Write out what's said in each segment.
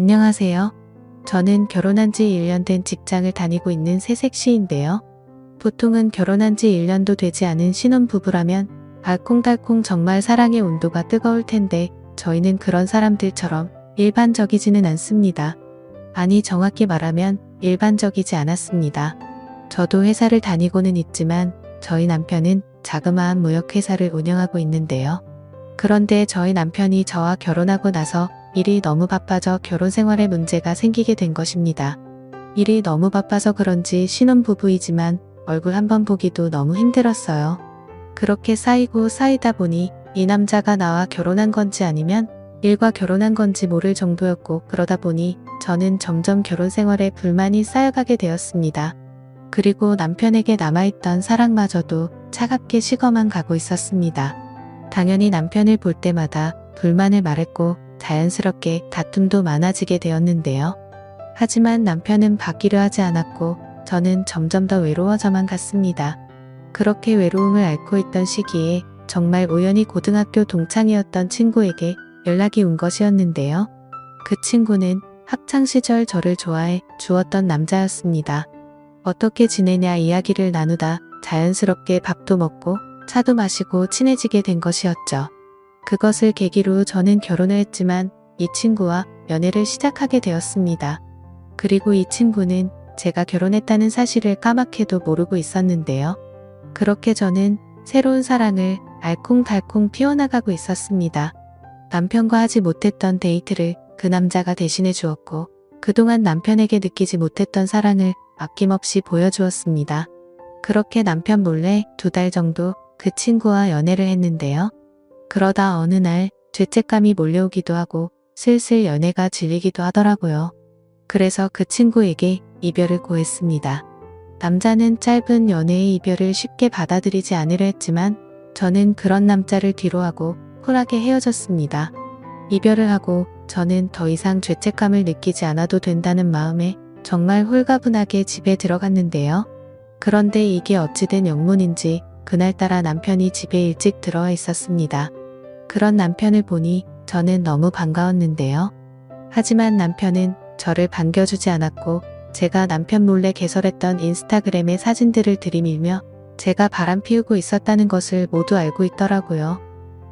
안녕하세요. 저는 결혼한 지 1년 된 직장을 다니고 있는 새색 시인데요. 보통은 결혼한 지 1년도 되지 않은 신혼부부라면 알콩달콩 정말 사랑의 온도가 뜨거울 텐데 저희는 그런 사람들처럼 일반적이지는 않습니다. 아니, 정확히 말하면 일반적이지 않았습니다. 저도 회사를 다니고는 있지만 저희 남편은 자그마한 무역회사를 운영하고 있는데요. 그런데 저희 남편이 저와 결혼하고 나서 일이 너무 바빠져 결혼 생활에 문제가 생기게 된 것입니다. 일이 너무 바빠서 그런지 신혼부부이지만 얼굴 한번 보기도 너무 힘들었어요. 그렇게 쌓이고 쌓이다 보니 이 남자가 나와 결혼한 건지 아니면 일과 결혼한 건지 모를 정도였고, 그러다 보니 저는 점점 결혼 생활에 불만이 쌓여가게 되었습니다. 그리고 남편에게 남아있던 사랑마저도 차갑게 식어만 가고 있었습니다. 당연히 남편을 볼 때마다 불만을 말했고 자연스럽게 다툼도 많아지게 되었는데요. 하지만 남편은 바뀌려 하지 않았고 저는 점점 더 외로워져만 갔습니다. 그렇게 외로움을 앓고 있던 시기에 정말 우연히 고등학교 동창이었던 친구에게 연락이 온 것이었는데요. 그 친구는 학창시절 저를 좋아해 주었던 남자였습니다. 어떻게 지내냐 이야기를 나누다 자연스럽게 밥도 먹고 차도 마시고 친해지게 된 것이었죠. 그것을 계기로 저는 결혼을 했지만 이 친구와 연애를 시작하게 되었습니다. 그리고 이 친구는 제가 결혼했다는 사실을 까맣게도 모르고 있었는데요. 그렇게 저는 새로운 사랑을 알콩달콩 피워나가고 있었습니다. 남편과 하지 못했던 데이트를 그 남자가 대신해 주었고, 그동안 남편에게 느끼지 못했던 사랑을 아낌없이 보여주었습니다. 그렇게 남편 몰래 2달 정도 그 친구와 연애를 했는데요. 그러다 어느 날 죄책감이 몰려오기도 하고 슬슬 연애가 질리기도 하더라고요. 그래서 그 친구에게 이별을 고했습니다. 남자는 짧은 연애의 이별을 쉽게 받아들이지 않으려 했지만 저는 그런 남자를 뒤로하고 쿨하게 헤어졌습니다. 이별을 하고 저는 더 이상 죄책감을 느끼지 않아도 된다는 마음에 정말 홀가분하게 집에 들어갔는데요. 그런데 이게 어찌된 영문인지 그날따라 남편이 집에 일찍 들어와 있었습니다. 그런 남편을 보니 저는 너무 반가웠는데요. 하지만 남편은 저를 반겨주지 않았고 제가 남편 몰래 개설했던 인스타그램의 사진들을 들이밀며 제가 바람피우고 있었다는 것을 모두 알고 있더라고요.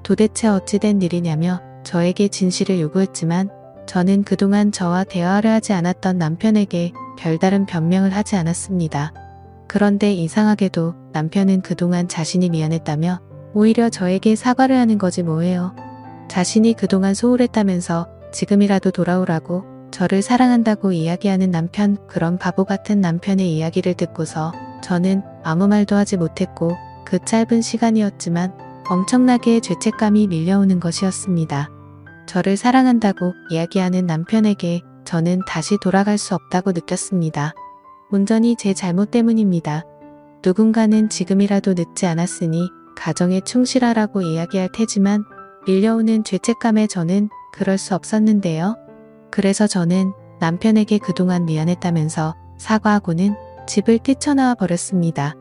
도대체 어찌된 일이냐며 저에게 진실을 요구했지만 저는 그동안 저와 대화를 하지 않았던 남편에게 별다른 변명을 하지 않았습니다. 그런데 이상하게도 남편은 그동안 자신이 미안했다며 오히려 저에게 사과를 하는 거지 뭐예요. 자신이 그동안 소홀했다면서 지금이라도 돌아오라고 저를 사랑한다고 이야기하는 남편, 그런 바보 같은 남편의 이야기를 듣고서 저는 아무 말도 하지 못했고 그 짧은 시간이었지만 엄청나게 죄책감이 밀려오는 것이었습니다. 저를 사랑한다고 이야기하는 남편에게 저는 다시 돌아갈 수 없다고 느꼈습니다. 온전히 제 잘못 때문입니다. 누군가는 지금이라도 늦지 않았으니 가정에 충실하라고 이야기할 테지만 밀려오는 죄책감에 저는 그럴 수 없었는데요. 그래서 저는 남편에게 그동안 미안했다면서 사과하고는 집을 뛰쳐나와 버렸습니다.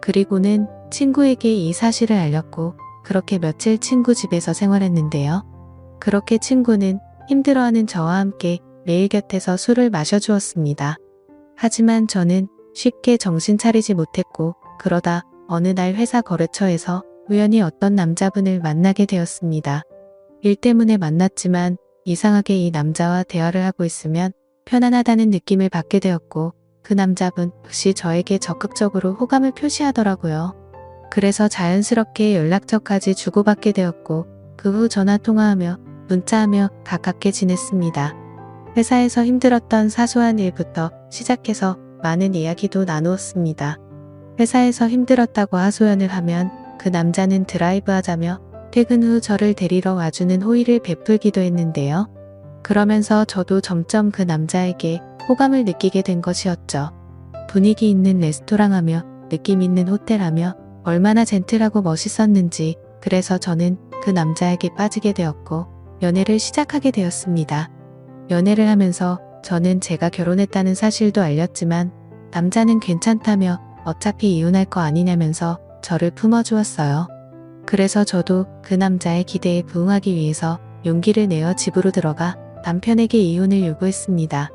그리고는 친구에게 이 사실을 알렸고 그렇게 며칠 친구 집에서 생활했는데요. 그렇게 친구는 힘들어하는 저와 함께 매일 곁에서 술을 마셔주었습니다. 하지만 저는 쉽게 정신 차리지 못했고 그러다 어느 날 회사 거래처에서 우연히 어떤 남자분을 만나게 되었습니다. 일 때문에 만났지만 이상하게 이 남자와 대화를 하고 있으면 편안하다는 느낌을 받게 되었고 그 남자분 역시 저에게 적극적으로 호감을 표시하더라고요. 그래서 자연스럽게 연락처까지 주고받게 되었고 그 후 전화통화하며 문자하며 가깝게 지냈습니다. 회사에서 힘들었던 사소한 일부터 시작해서 많은 이야기도 나누었습니다. 회사에서 힘들었다고 하소연을 하면 그 남자는 드라이브 하자며 퇴근 후 저를 데리러 와주는 호의를 베풀기도 했는데요. 그러면서 저도 점점 그 남자에게 호감을 느끼게 된 것이었죠. 분위기 있는 레스토랑 하며 느낌 있는 호텔 하며 얼마나 젠틀하고 멋있었는지, 그래서 저는 그 남자에게 빠지게 되었고 연애를 시작하게 되었습니다. 연애를 하면서 저는 제가 결혼했다는 사실도 알렸지만 남자는 괜찮다며 어차피 이혼할 거 아니냐면서 저를 품어주었어요. 그래서 저도 그 남자의 기대에 부응하기 위해서 용기를 내어 집으로 들어가 남편에게 이혼을 요구했습니다.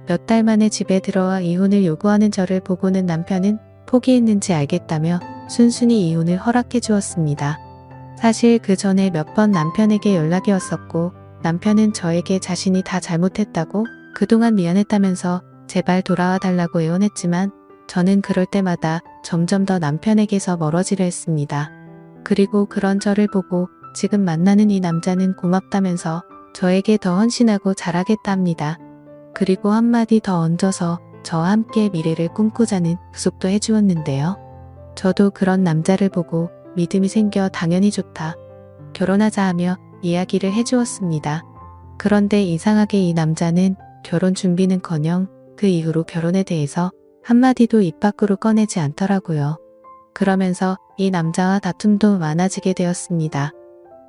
몇 달 만에 집에 들어와 이혼을 요구하는 저를 보고는 남편은 포기했는지 알겠다며 순순히 이혼을 허락해 주었습니다. 사실 그 전에 몇 번 남편에게 연락이 왔었고 남편은 저에게 자신이 다 잘못했다고 그동안 미안했다면서 제발 돌아와 달라고 애원했지만 저는 그럴 때마다 점점 더 남편에게서 멀어지려 했습니다. 그리고 그런 저를 보고 지금 만나는 이 남자는 고맙다면서 저에게 더 헌신하고 잘하겠다 합니다. 그리고 한마디 더 얹어서 저와 함께 미래를 꿈꾸자는 약속도 해주었는데요. 저도 그런 남자를 보고 믿음이 생겨 당연히 좋다. 결혼하자 하며 이야기를 해주었습니다. 그런데 이상하게 이 남자는 결혼 준비는커녕 그 이후로 결혼에 대해서 한마디도 입 밖으로 꺼내지 않더라고요. 그러면서 이 남자와 다툼도 많아지게 되었습니다.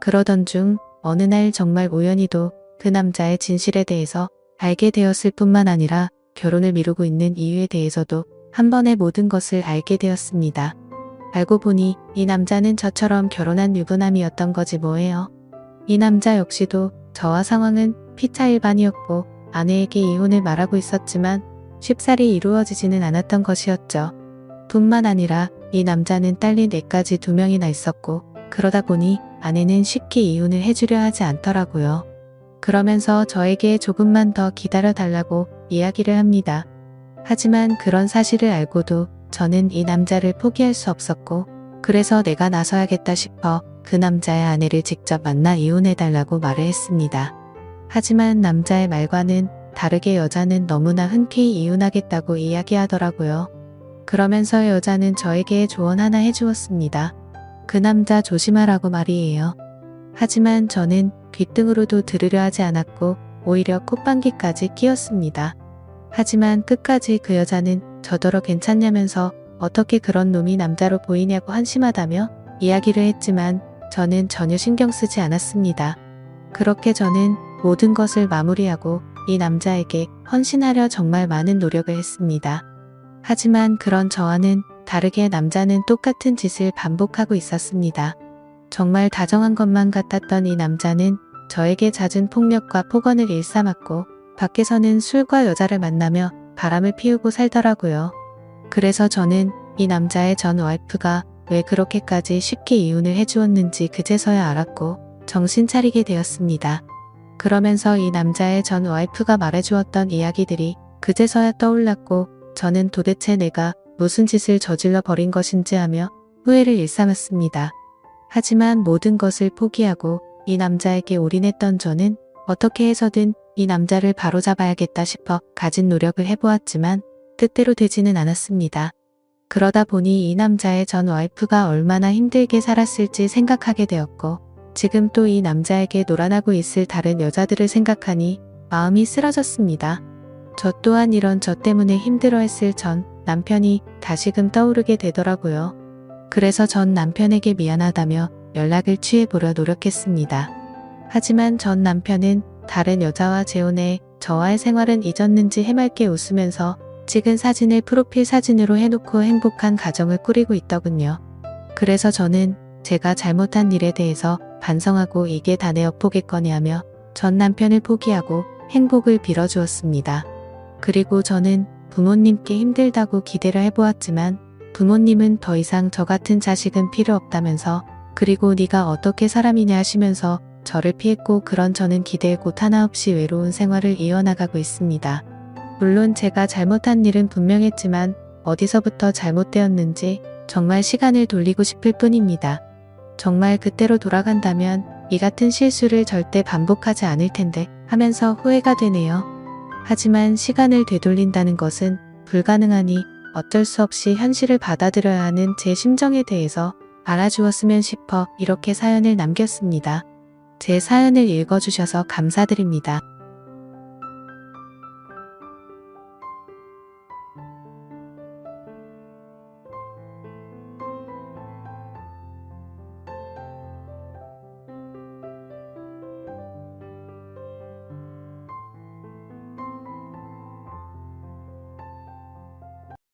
그러던 중 어느 날 정말 우연히도 그 남자의 진실에 대해서 알게 되었을 뿐만 아니라 결혼을 미루고 있는 이유에 대해서도 한 번에 모든 것을 알게 되었습니다. 알고 보니 이 남자는 저처럼 결혼한 유부남이었던 거지 뭐예요. 이 남자 역시도 저와 상황은 피차일반이었고 아내에게 이혼을 말하고 있었지만 쉽사리 이루어지지는 않았던 것이었죠. 뿐만 아니라 이 남자는 딸이 4까지 2명이나 있었고 그러다 보니 아내는 쉽게 이혼을 해주려 하지 않더라고요. 그러면서 저에게 조금만 더 기다려 달라고 이야기를 합니다. 하지만 그런 사실을 알고도 저는 이 남자를 포기할 수 없었고 그래서 내가 나서야겠다 싶어 그 남자의 아내를 직접 만나 이혼해달라고 말을 했습니다. 하지만 남자의 말과는 다르게 여자는 너무나 흔쾌히 이혼하겠다고 이야기하더라고요. 그러면서 여자는 저에게 조언 하나 해주었습니다. 그 남자 조심하라고 말이에요. 하지만 저는 귓등으로도 들으려 하지 않았고 오히려 콧방귀까지 뀌었습니다. 하지만 끝까지 그 여자는 저더러 괜찮냐면서 어떻게 그런 놈이 남자로 보이냐고 한심하다며 이야기를 했지만 저는 전혀 신경 쓰지 않았습니다. 그렇게 저는 모든 것을 마무리하고 이 남자에게 헌신하려 정말 많은 노력을 했습니다. 하지만 그런 저와는 다르게 남자는 똑같은 짓을 반복하고 있었습니다. 정말 다정한 것만 같았던 이 남자는 저에게 잦은 폭력과 폭언을 일삼았고 밖에서는 술과 여자를 만나며 바람을 피우고 살더라고요. 그래서 저는 이 남자의 전 와이프가 왜 그렇게까지 쉽게 이혼을 해주었는지 그제서야 알았고 정신 차리게 되었습니다. 그러면서 이 남자의 전 와이프가 말해주었던 이야기들이 그제서야 떠올랐고 저는 도대체 내가 무슨 짓을 저질러 버린 것인지 하며 후회를 일삼았습니다. 하지만 모든 것을 포기하고 이 남자에게 올인했던 저는 어떻게 해서든 이 남자를 바로잡아야겠다 싶어 가진 노력을 해보았지만 뜻대로 되지는 않았습니다. 그러다 보니 이 남자의 전 와이프가 얼마나 힘들게 살았을지 생각하게 되었고 지금 또 이 남자에게 놀아나고 있을 다른 여자들을 생각하니 마음이 쓰러졌습니다. 저 또한 이런 저 때문에 힘들어했을 전 남편이 다시금 떠오르게 되더라고요. 그래서 전 남편에게 미안하다며 연락을 취해보려 노력했습니다. 하지만 전 남편은 다른 여자와 재혼해 저와의 생활은 잊었는지 해맑게 웃으면서 찍은 사진을 프로필 사진으로 해놓고 행복한 가정을 꾸리고 있더군요. 그래서 저는 제가 잘못한 일에 대해서 반성하고 이게 다 내 업보겠거니 하며 전 남편을 포기하고 행복을 빌어주었습니다. 그리고 저는 부모님께 힘들다고 기대를 해보았지만 부모님은 더 이상 저 같은 자식은 필요 없다면서 그리고 네가 어떻게 사람이냐 하시면서 저를 피했고 그런 저는 기댈 곳 하나 없이 외로운 생활을 이어나가고 있습니다. 물론 제가 잘못한 일은 분명했지만 어디서부터 잘못되었는지 정말 시간을 돌리고 싶을 뿐입니다. 정말 그때로 돌아간다면 이 같은 실수를 절대 반복하지 않을 텐데 하면서 후회가 되네요. 하지만 시간을 되돌린다는 것은 불가능하니 어쩔 수 없이 현실을 받아들여야 하는 제 심정에 대해서 알아주었으면 싶어 이렇게 사연을 남겼습니다. 제 사연을 읽어주셔서 감사드립니다.